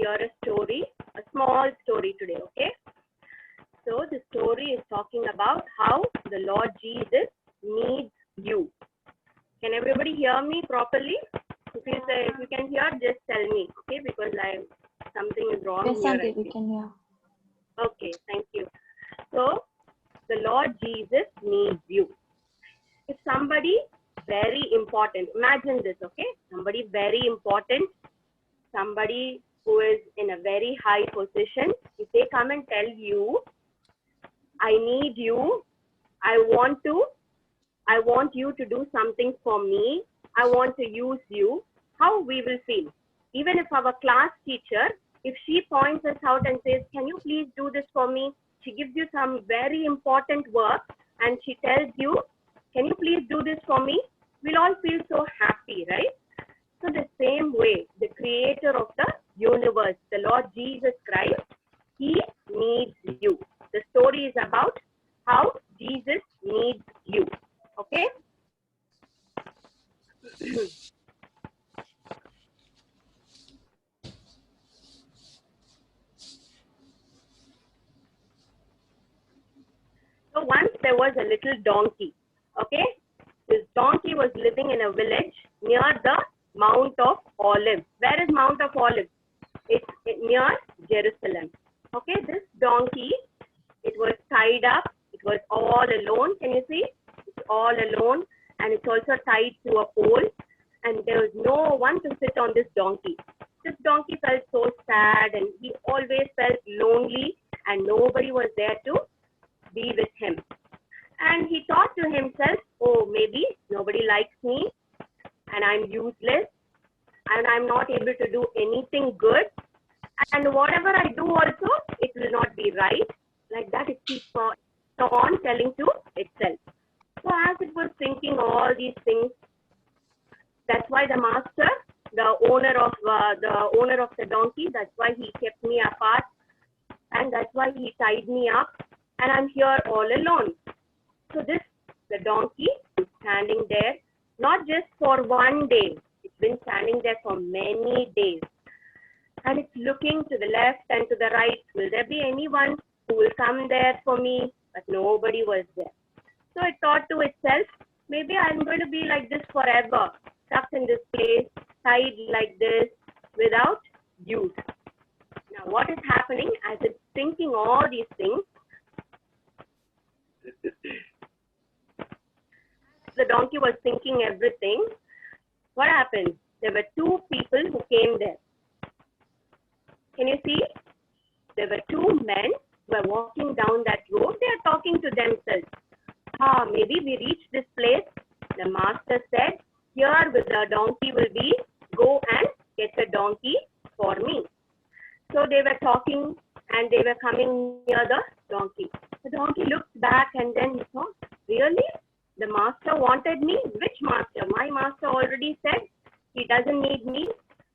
hear a story, a small story today, okay? So the story is talking about how the Lord Jesus needs you. Can everybody hear me properly? If you can hear, just tell me, okay? Because something is wrong Yes, here. Auntie, we can hear. Okay, thank you. So the Lord Jesus needs you. If somebody very important, imagine this, okay? Somebody very important, somebody who is in a very high position, if they come and tell you, I need you, I want you to do something for me, I want to use you, how we will feel? Even if our class teacher, if she points us out and says, can you please do this for me? She gives you some very important work and she tells you, can you please do this for me? We'll all feel so happy, right? So the same way, the creator of the universe, the Lord Jesus Christ, he needs you. The story is about how Jesus needs you. Okay? So once there was a little donkey. Okay? This donkey was living in a village near the Mount of Olives. Where is Mount of Olives? It's near Jerusalem. Okay, this donkey, it was tied up. It was all alone. Can you see? It's all alone, and it's also tied to a pole. And there was no one to sit on this donkey. This donkey felt so sad, and he always felt lonely, and nobody was there to be with him. And he thought to himself, oh, maybe nobody likes me, and I'm useless, and I'm not able to do anything good. And whatever I do also, it will not be right. Like that, it keeps on telling to itself. So as it was thinking all these things, that's why the master, the owner of the donkey, that's why he kept me apart, and that's why he tied me up, and I'm here all alone. So the donkey is standing there, not just for one day. It's been standing there for many days. And it's looking to the left and to the right. Will there be anyone who will come there for me? But nobody was there. So it thought to itself, maybe I'm going to be like this forever, stuck in this place, tied like this, without use. Now what is happening as it's thinking all these things? The donkey was thinking everything. What happened? There were two people who came there. Can you see? There were two men who were walking down that road. They are talking to themselves. Maybe we reached this place. The master said, here with the donkey will be, go and get a donkey for me. So they were talking and they were coming near the donkey. The donkey looked back and then he thought, really? The master wanted me? Which master? My master already said he doesn't need me.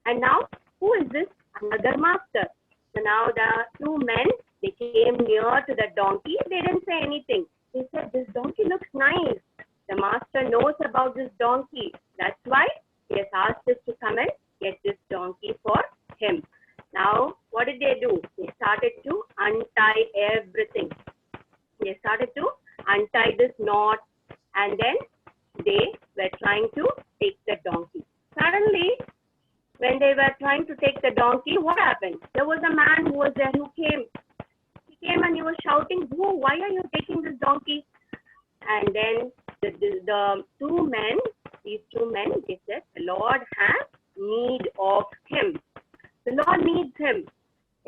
And now, who is this? Another master. So now the two men, they came near to the donkey. They didn't say anything. They said, this donkey looks nice. The master knows about this donkey. That's why he has asked us to come and get this donkey for him. Now, what did they do? They started to untie everything. They started to untie this knot, and then they were trying to take the donkey. Suddenly, when they were trying to take the donkey, what happened? There was a man who was there who came. He came and he was shouting, whoa, why are you taking this donkey? And then the two men, these two men, they said, the Lord has need of him. The Lord needs him.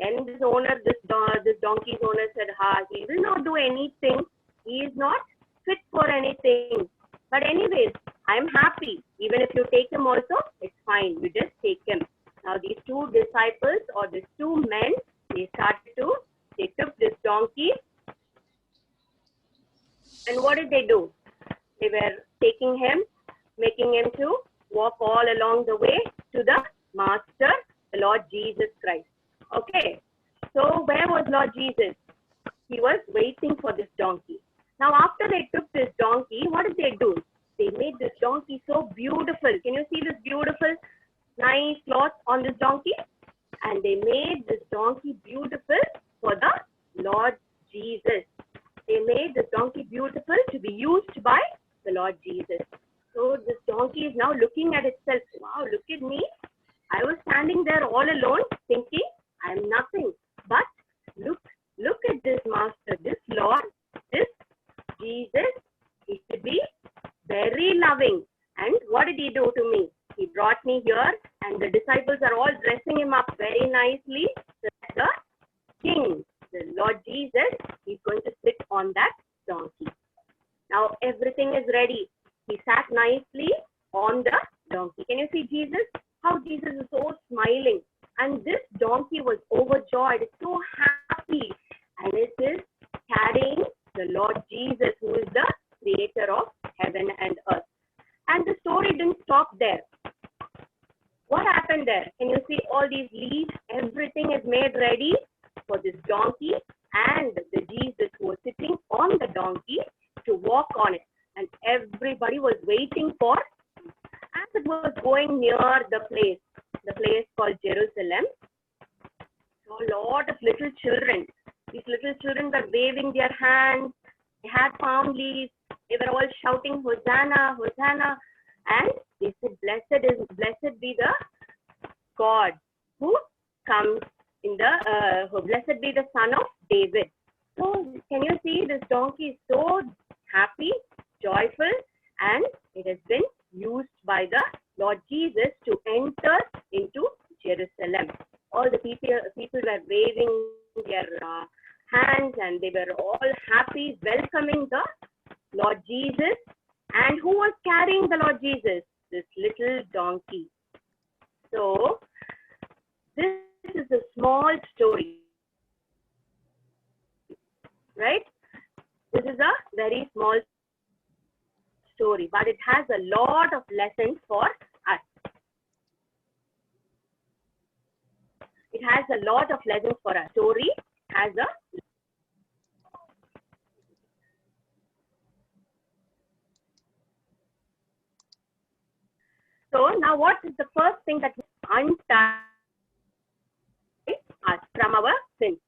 And this donkey's owner said, he will not do anything. He is not fit for anything. But anyways, I'm happy. Even if you take him also, it's fine. You just take him. Now these two disciples or these two men, they took this donkey. And what did they do? They were taking him, making him to walk all along the way to the Master, the Lord Jesus Christ. Okay. So where was Lord Jesus? He was waiting for this donkey. Now after they took this donkey, what did they do? They made this donkey so beautiful. Can you see this beautiful, nice cloth on this donkey? And they made to be used by the Lord Jesus. So this donkey is now looking at itself. Wow, look at me. I was standing there all alone thinking I am nothing. But look at this master, this Lord, this Jesus. He should be very loving. And what did he do to me? He brought me here, and the disciples are all dressing him up very nicely. So the king, the Lord Jesus, is going to sit on that donkey. Now everything is ready. He sat nicely on the donkey. Can you see Jesus? How Jesus is so smiling. And this donkey was overjoyed, so happy. And it is carrying the Lord Jesus, who is the creator of heaven and earth. And the story didn't stop there. What happened there? Can you see all these leaves? Everything is made ready for this donkey and the Jesus who was sitting on the donkey to walk on it. And everybody was waiting for, as it was going near the place called Jerusalem, so a lot of little children. These little children were waving their hands. They had palm leaves. They were all shouting, Hosanna, Hosanna. And they said, blessed be the God who comes in the, blessed be the Son of David. So can you see this donkey is so happy, joyful, and it has been used by the Lord Jesus to enter into Jerusalem. All the people were waving their hands, and they were all happy, welcoming the Lord Jesus. And who was carrying the Lord Jesus? This little donkey. So this is a small story, right? This is a very small story, but it has a lot of lessons for us. It has a lot of lessons for us. Story has a So now what is the first thing that untie us from our sins?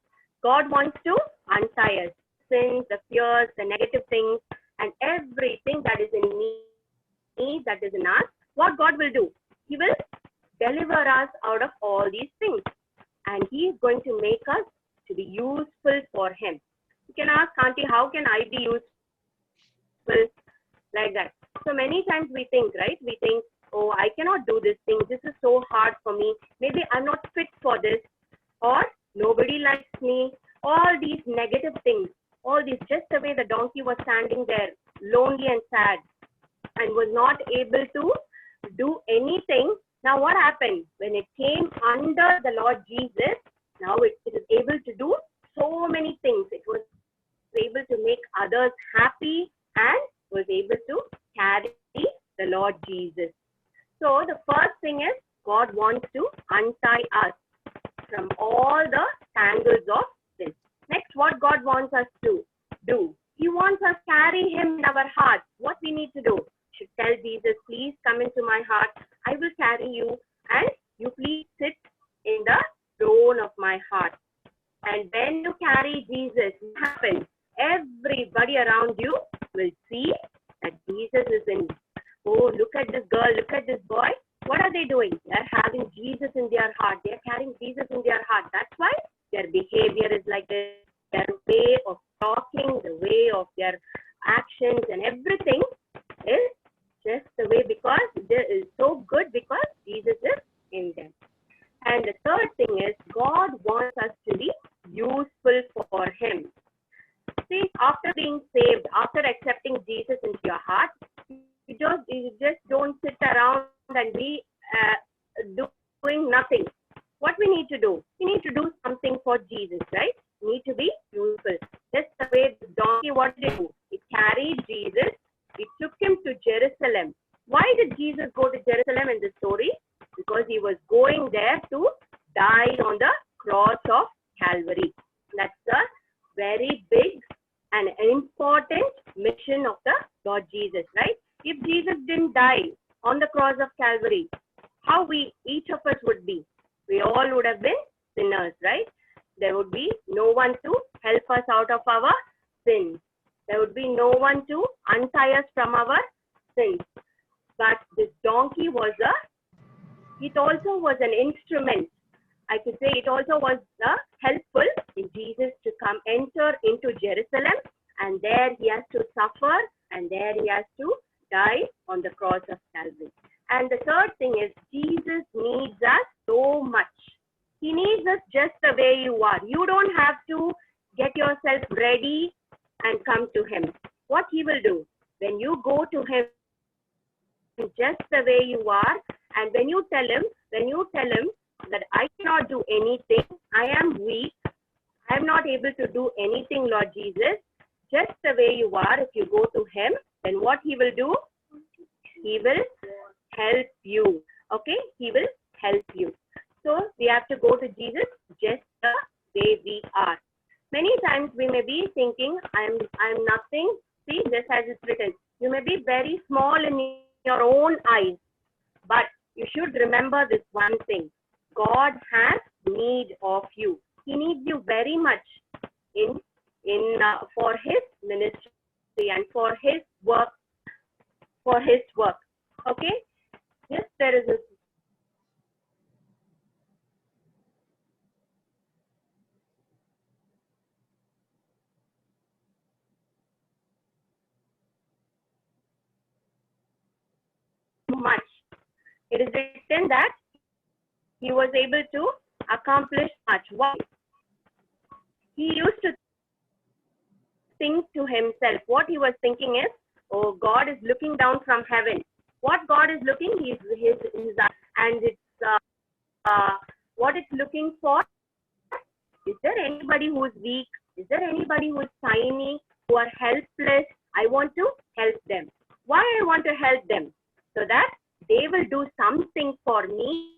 God wants to untie us. Sins, the fears, the negative things, and everything that is in me, that is in us. What God will do? He will deliver us out of all these things. And He is going to make us to be useful for Him. You can ask, Auntie, how can I be useful like that? So many times we think, right? We think, oh, I cannot do this thing. This is so hard for me. Maybe I'm not fit for this. Or nobody likes me. All these negative things. All these, just the way the donkey was standing there, lonely and sad, and was not able to do anything. Now what happened? When it came under the Lord Jesus, now it is able to do so many things. It was able to make others happy and was able to carry the Lord Jesus. So the first thing is God wants to untie us from all the tangles of sin. Next, what God wants us to do? He wants us to carry Him in our hearts. What we need to do? Should tell Jesus, please come into my heart. I will carry you, and you please sit in the throne of my heart. And when you carry Jesus, what happens? Everybody around you will see that Jesus is in you. Oh, look at this girl, look at this boy. What are they doing? They're having Jesus in their heart. They're carrying Jesus in their heart. That's why their behavior is like this. Their way of talking, the way of their actions and everything is just the way, because it is so good because Jesus is in them. And the third thing is God wants us to be useful for Him. See, after being saved, after accepting Jesus into your heart, you just don't sit around and be doing nothing. What we need to do? We need to do something for Jesus, right? We need to be useful. Just the way the donkey, what did it do? It carried Jesus. It took Him to Jerusalem. Why did Jesus go to Jerusalem in the story? Because He was going there to die on the cross of Calvary. That's a very big and important mission of the Lord Jesus, right? If Jesus didn't die on the cross of Calvary, how each of us would be? We all would have been sinners, right? There would be no one to help us out of our sins. There would be no one to untie us from our sins. But this donkey was it also was an instrument. I could say it also was helpful in Jesus to come enter into Jerusalem, and there he has to suffer, and there he has to die on the cross of Calvary. And the third thing is Jesus needs us so much. He needs us just the way you are. You don't have to get yourself ready and come to him. What he will do, when you go to him just the way you are, and when you tell him that I cannot do anything, I am weak, I am not able to do anything, Lord Jesus, just the way you are, if you go to him, then what he will do? He will help you. Okay? He will help you. So we have to go to Jesus just the way we are. Many times we may be thinking, I'm nothing. See, just as it's written, you may be very small in your own eyes, but you should remember this one thing. God has need of you. He needs you very much for his ministry and for his work. Okay? Yes, there is a much. It is written that he was able to accomplish much. Why? He used to think to himself. What he was thinking is, oh, God is looking down from heaven. What God is looking, and it's what it's looking for. Is there anybody who is weak? Is there anybody who is tiny, who are helpless? I want to help them. Why I want to help them? So that they will do something for me,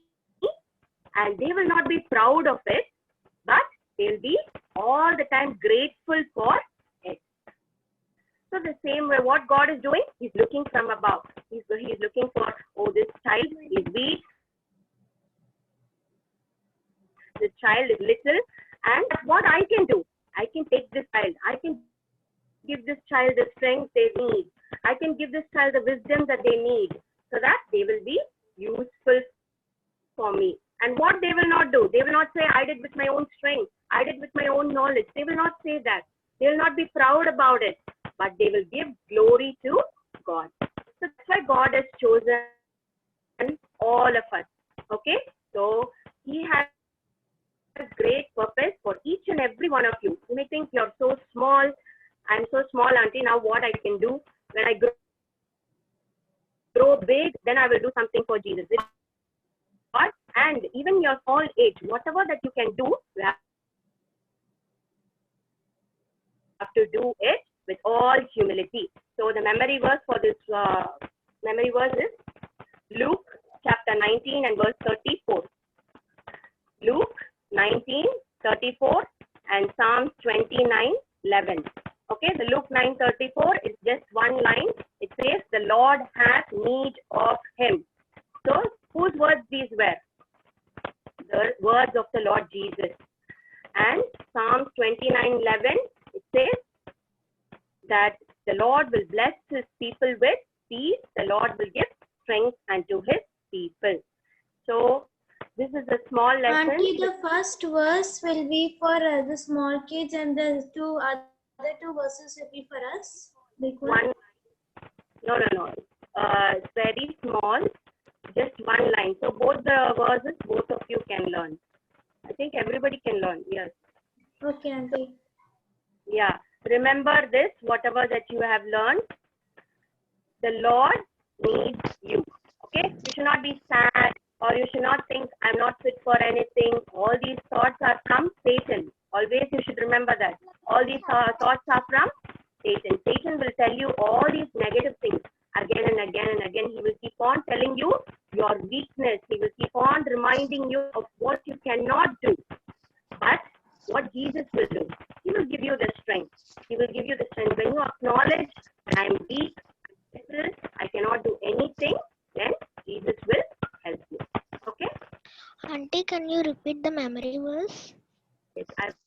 and they will not be proud of it, but they'll be all the time grateful for it. So the same way, what God is doing, he's looking from above. He's looking for, oh, this child is weak, this child is little, and what I can do, I can take this child, I can give this child the strength they need, I can give this child the wisdom that they need, so that they will be useful for me. And what they will not do, they will not say, I did with my own strength, I did with my own knowledge. They will not say that. They will not be proud about it, but they will give glory to God. So that's why God has chosen all of us. Okay? So he has a great purpose for each and every one of you. You may think you're so small. I'm so small, auntie. Now what I can do? When I grow big, then I will do something for Jesus. And even your small age, whatever that you can do, you have to do it with all humility. So the memory verse for this memory verse is Luke chapter 19 and verse 34. Luke 19:34 and Psalms 29:11. Okay, the Luke 9:34 is just one line. It says, the Lord has need of him. So whose words these were? The words of the Lord Jesus. And Psalms 29:11, it says that the Lord will bless his people with peace. The Lord will give strength unto his people. So this is a small lesson. Auntie, the first verse will be for the small kids, and the other two verses will be for us. One. No. It's very small. Just one line. So both the verses, both of you can learn. I think everybody can learn. Yes. Okay, auntie. Yeah. Remember this, whatever that you have learned. The Lord needs you. Okay? You should not be sad, or you should not think, I'm not fit for anything. All these thoughts are from Satan. Always you should remember that. All these thoughts are from Satan. Satan will tell you all these negative things again and again and again. He will keep on telling you your weakness. He will keep on reminding you of what you cannot do. But what Jesus will do, he will give you the strength. He will give you the strength. When you acknowledge, I am weak, I cannot do anything, then Jesus will help you. Okay? Auntie, can you repeat the memory verse? Yes, I